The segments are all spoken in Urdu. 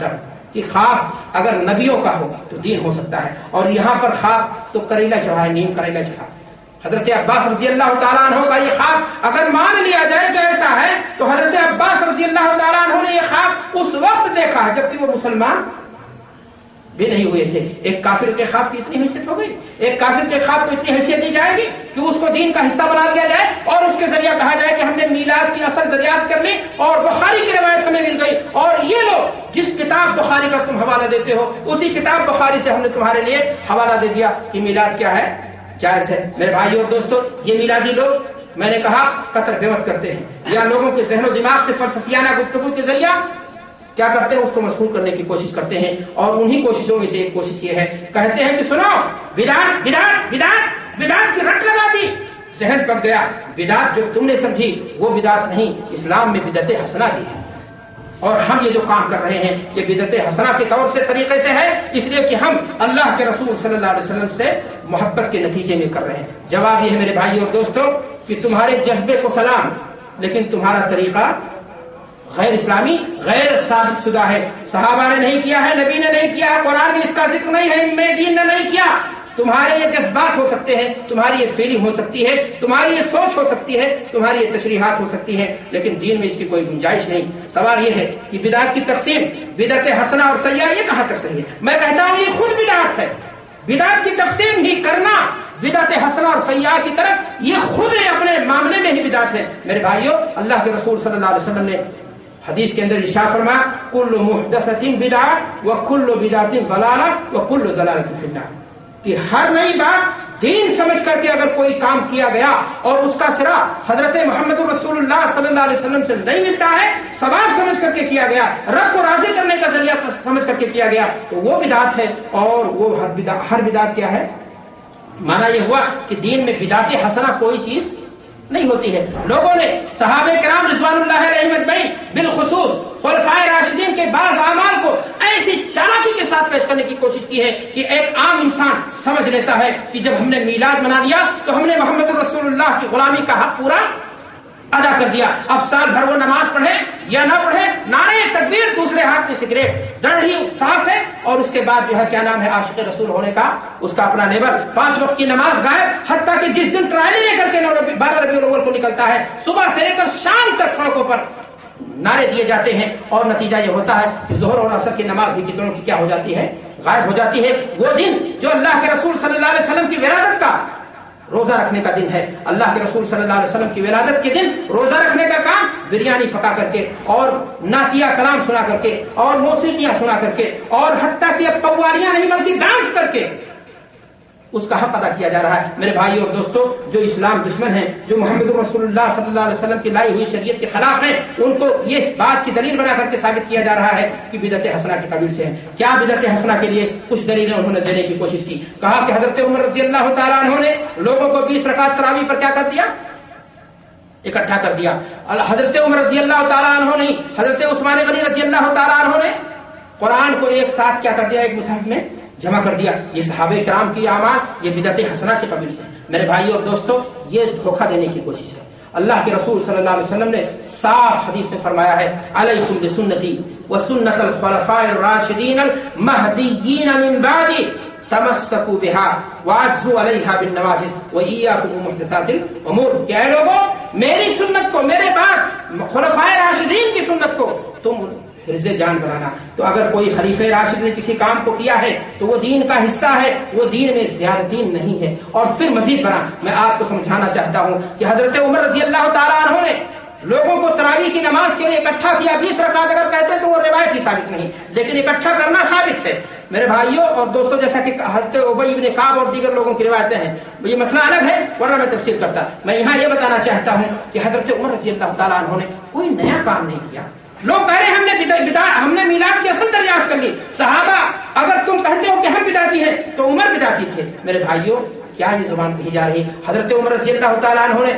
چاہتا ہوں کہ خواب اگر نبیوں کا ہو تو دین ہو سکتا ہے، اور یہاں پر خواب تو کریلا چڑھا ہے، نیم کریلا چڑھا۔ حضرت عباس رضی اللہ تعالیٰ عنہ کا یہ خواب اگر مان لیا جائے کہ ایسا ہے تو حضرت عباس رضی اللہ تعالیٰ عنہ نے یہ خواب اس وقت دیکھا ہے جبکہ وہ مسلمان بھی نہیں ہوئے تھے۔ ایک کافر کے خواب کی اتنی حیثیت ہو گئی، ایک کافر کے خواب کو اتنی حیثیت دی جائے گی کہ اس کو دین کا حصہ بنا دیا جائے اور اس کے ذریعے کہا جائے کہ ہم نے میلاد کی اصل دریافت کر لی اور بخاری کی روایت ہمیں مل گئی، اور یہ لوگ جس کتاب بخاری کا تم حوالہ دیتے ہو اسی کتاب بخاری سے ہم نے تمہارے لیے حوالہ دے دیا کہ میلاد کیا ہے، جائز ہے۔ میرے بھائیو اور دوستو، یہ میلادی لوگ میں نے کہا قطر بےمت کرتے ہیں، یا لوگوں کے ذہن و دماغ سے فلسفیانہ گفتگو کے ذریعہ کیا کرتے ہیں، اس کو مسحور کرنے کی کوشش کرتے ہیں، اور انہی کوششوں میں سے ایک کوشش یہ ہے، کہتے ہیں کہ سنو بدعت بدعت بدعت بدعت کی رٹ لگا دی، ذہن پک گیا، بدعت جو تم نے سمجھی وہ بدعت نہیں، اسلام میں بدعت حسنہ بھی ہے، اور ہم یہ جو کام کر رہے ہیں یہ بدعت حسنہ کے طور سے طریقے سے ہے، اس لیے کہ ہم اللہ کے رسول صلی اللہ علیہ وسلم سے محبت کے نتیجے میں کر رہے ہیں۔ جواب یہ ہے میرے بھائیو اور دوستو کہ تمہارے جذبے کو سلام، لیکن تمہارا طریقہ غیر اسلامی، غیر ثابت شدہ ہے، صحابہ نے نہیں کیا ہے، نبی نے نہیں کیا ہے، قرآن میں اس کا ذکر نہیں ہے، ان میں دین نے نہیں کیا۔ تمہارے یہ جذبات ہو سکتے ہیں، تمہاری یہ فیلنگ ہو سکتی ہے، تمہاری یہ سوچ ہو سکتی ہے، تمہاری یہ تشریحات ہو سکتی ہیں، لیکن دین میں اس کی کوئی گنجائش نہیں۔ سوال یہ ہے کہ بدعت کی تقسیم بدعت حسنہ اور سیئہ یہ کہاں تک صحیح ہے؟ میں کہتا ہوں یہ خود بدعت ہے، بدعت کی تقسیم ہی کرنا بدعت حسنہ اور سیئہ کی طرف یہ خود اپنے معاملے میں ہی بدعت ہے۔ میرے بھائیو، اللہ کے رسول صلی اللہ علیہ وسلم نے حدیث کے اندر ارشاد فرمایا کل محدثۃ بدعۃ وکل بدعۃ ضلالہ وکل ضلالۃ فی النار، کہ ہر نئی بات دین سمجھ کر کے اگر کوئی کام کیا گیا اور اس کا سرا حضرت محمد رسول اللہ صلی اللہ علیہ وسلم سے نہیں ملتا ہے، ثواب سمجھ کر کے کیا گیا، رب کو راضی کرنے کا ذریعہ سمجھ کر کے کیا گیا، تو وہ بدعت ہے، اور وہ ہر بدعت کیا ہے؟ مانا یہ ہوا کہ دین میں بدعت حسنہ کوئی چیز نہیں ہوتی ہے۔ لوگوں نے صحابہ کرام رضوان اللہ علیہم اجمعین بالخصوص خلفائے راشدین کے بعض اعمال کو ایسی چالاکی کے ساتھ پیش کرنے کی کوشش کی ہے کہ ایک عام انسان سمجھ لیتا ہے کہ جب ہم نے میلاد منا لیا تو ہم نے محمد رسول اللہ کی غلامی کا حق پورا ادا کر دیا، اب سال بھر وہ نماز پڑھے یا نہ پڑھے، نعرہ تکبیر، دوسرے ہاتھ میں سگریٹ، داڑھی صاف ہے، اور اس کے بعد جو ہے کیا نام ہے عاشق رسول ہونے کا اس کا اپنا لیبل، 5 وقت کی نماز غائب، حتیٰ کہ جس دن ٹرائل لے کر کے 12 ربیع الاول کو نکلتا ہے، صبح سے لے کر شام تک سڑکوں پر نعرے دیے جاتے ہیں، اور نتیجہ یہ ہوتا ہے کہ ظہر اور عصر کی نماز بھی کتنوں کی کیا ہو جاتی ہے، غائب ہو جاتی ہے۔ وہ دن جو اللہ کے رسول صلی اللہ علیہ وسلم کی ولادت کا روزہ رکھنے کا دن ہے، اللہ کے رسول صلی اللہ علیہ وسلم کی ولادت کے دن روزہ رکھنے کا کام بریانی پکا کر کے اور نعتیہ کلام سنا کر کے اور موسیقیاں سنا کر کے اور حتیٰ کہ اب قوالیاں نہیں بلکہ ڈانس کر کے اس کا حق ادا کیا جا رہا ہے۔ میرے بھائیو اور دوستو، جو اسلام دشمن ہیں، جو محمد رسول اللہ صلی اللہ علیہ وسلم کی لائی ہوئی شریعت کے خلاف ہیں، ان کو یہ اس بات کی دلیل بنا کر کے ثابت کیا جا رہا ہے کہ بدعت حسنہ کے قبیل سے ہیں۔ کیا بدعت حسنہ کے لیے کچھ دلیلیں انہوں نے دینے کی کوشش کی، کہا کہ حضرت عمر رضی اللہ تعالیٰ عنہ نے لوگوں کو 20 رکعت تراویح پر کیا کر دیا، اکٹھا کر دیا۔ حضرت عمر رضی اللہ تعالیٰ عنہ نہیں، حضرت عثمان غنی رضی اللہ تعالیٰ عنہ نے قرآن کو ایک ساتھ کیا کر دیا، ایک مصحف میں جمع کر دیا۔ یہ صحابہ کرام کی اعمال یہ بدعت حسنہ کے قبیل سے۔ میرے بھائیو اور دوستو، یہ دھوکہ دینے کی کوشش ہے۔ اللہ کے رسول صلی اللہ علیہ وسلم نے صاف حدیث میں فرمایا ہے علیکم بسنتی وسنت الخلفاء الراشدین المہدیین من بعدی تمسکوا بها وعضوا علیہا بالنواجذ وایاکم ومحدثات الامور، کہ اے لوگوں میری سنت کو، میرے بعد خلفائے راشدین کی سنت کو تم حرز جان بنانا۔ تو اگر کوئی خلیفہ راشد نے کسی کام کو کیا ہے تو وہ دین کا حصہ ہے، وہ دین میں زیادتی نہیں ہے۔ اور پھر مزید بنا میں آپ کو سمجھانا چاہتا ہوں کہ حضرت عمر رضی اللہ تعالیٰ عنہ نے لوگوں کو تراویح کی نماز کے لیے اکٹھا کیا، 20 رکعت اگر کہتے ہیں تو وہ روایت ہی ثابت نہیں، لیکن اکٹھا کرنا ثابت ہے۔ میرے بھائیوں اور دوستوں، جیسا کہ حضرت ابی بن کعب اور دیگر لوگوں کی روایتیں ہیں، یہ مسئلہ الگ ہے ورنہ میں تفصیل کرتا۔ میں یہاں یہ بتانا چاہتا ہوں کہ حضرت عمر رضی اللہ تعالیٰ عنہ نے کوئی نیا کام نہیں کیا۔ لوگ کہہ رہے ہیں ہم نے میلاد کی اصل دریافت کر لی، صحابہ اگر تم کہتے ہو کہ ہم بدعتی ہیں تو عمر بدعتی تھے۔ میرے بھائیوں، کیا یہ زبان کہی جا رہی؟ حضرت عمر رضی اللہ تعالیٰ عنہ نے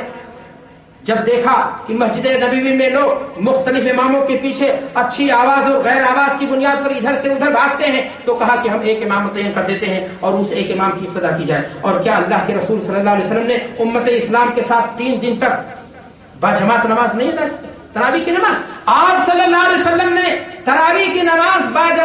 جب دیکھا کہ مسجد نبوی میں لوگ مختلف اماموں کے پیچھے اچھی آواز اور غیر آواز کی بنیاد پر ادھر سے ادھر بھاگتے ہیں، تو کہا کہ ہم ایک امام متعین کر دیتے ہیں اور اس ایک امام کی اقتدا کی جائے۔ اور کیا اللہ کے رسول صلی اللہ علیہ وسلم نے امت اسلام کے ساتھ 3 دن تک باجماعت نماز نہیں ادا کی، تراویح کی نماز؟ آپ صلی اللہ علیہ وسلم نے تراویح کی نماز باجماعت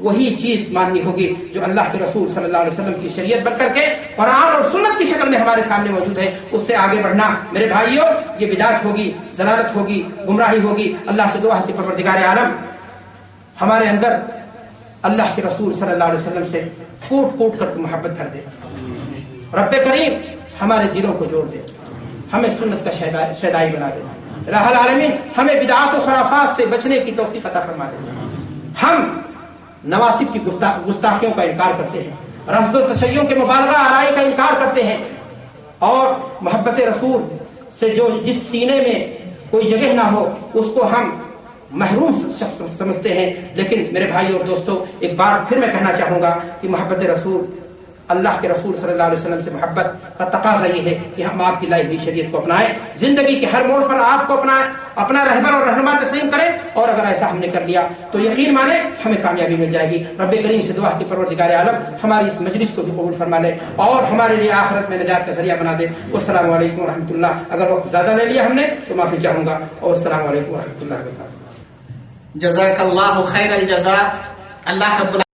وہی چیز ماننی ہوگی جو اللہ کے رسول صلی اللہ علیہ وسلم کی شریعت بن کر کے قرآن اور سنت کی شکل میں ہمارے سامنے موجود ہے. اس سے آگے بڑھنا میرے بھائیوں یہ بدعت ہوگی, ضلالت ہوگی, گمراہی ہوگی. اللہ سے دعا ہے کہ پروردگار عالم ہمارے اندر اللہ کے رسول صلی اللہ علیہ وسلم سے پھوٹ پھوٹ کر محبت کر دے. رب کریم ہمارے دلوں کو جوڑ دے, ہمیں سنت کا شیدائی بنا دے. الہ العالمین ہمیں بدعات و خرافات سے بچنے کی توفیق عطا فرما دے. ہم نواسب کی گستاخیوں کا انکار کرتے ہیں, رفض و تشیع کے مبالغہ آرائی کا انکار کرتے ہیں, اور محبت رسول سے جو جس سینے میں کوئی جگہ نہ ہو اس کو ہم محروم شخص سمجھتے ہیں. لیکن میرے بھائی اور دوستو, ایک بار پھر میں کہنا چاہوں گا کہ محبت رسول, اللہ کے رسول صلی اللہ علیہ وسلم سے محبت کا تقاضا یہ ہے کہ ہم آپ کی لائی ہوئی شریعت کو اپنائیں, زندگی کے ہر موڑ پر آپ کو اپنائیں, اپنا رہبر اور رہنما تسلیم کریں, اور اگر ایسا ہم نے کر لیا تو یقین مانیں ہمیں کامیابی مل جائے گی. رب کریم سے دعا کہ پروردگار عالم ہماری اس مجلس کو بھی قبول فرما لے اور ہمارے لیے آخرت میں نجات کا ذریعہ بنا دے. والسلام علیکم ورحمۃ اللہ. اگر وقت زیادہ لے لیا ہم نے تو معافی چاہوں گا, اور السلام علیکم ورحمۃ اللہ وبرکاتہ. جزاک اللہ خیر الجزاء. اللہ رب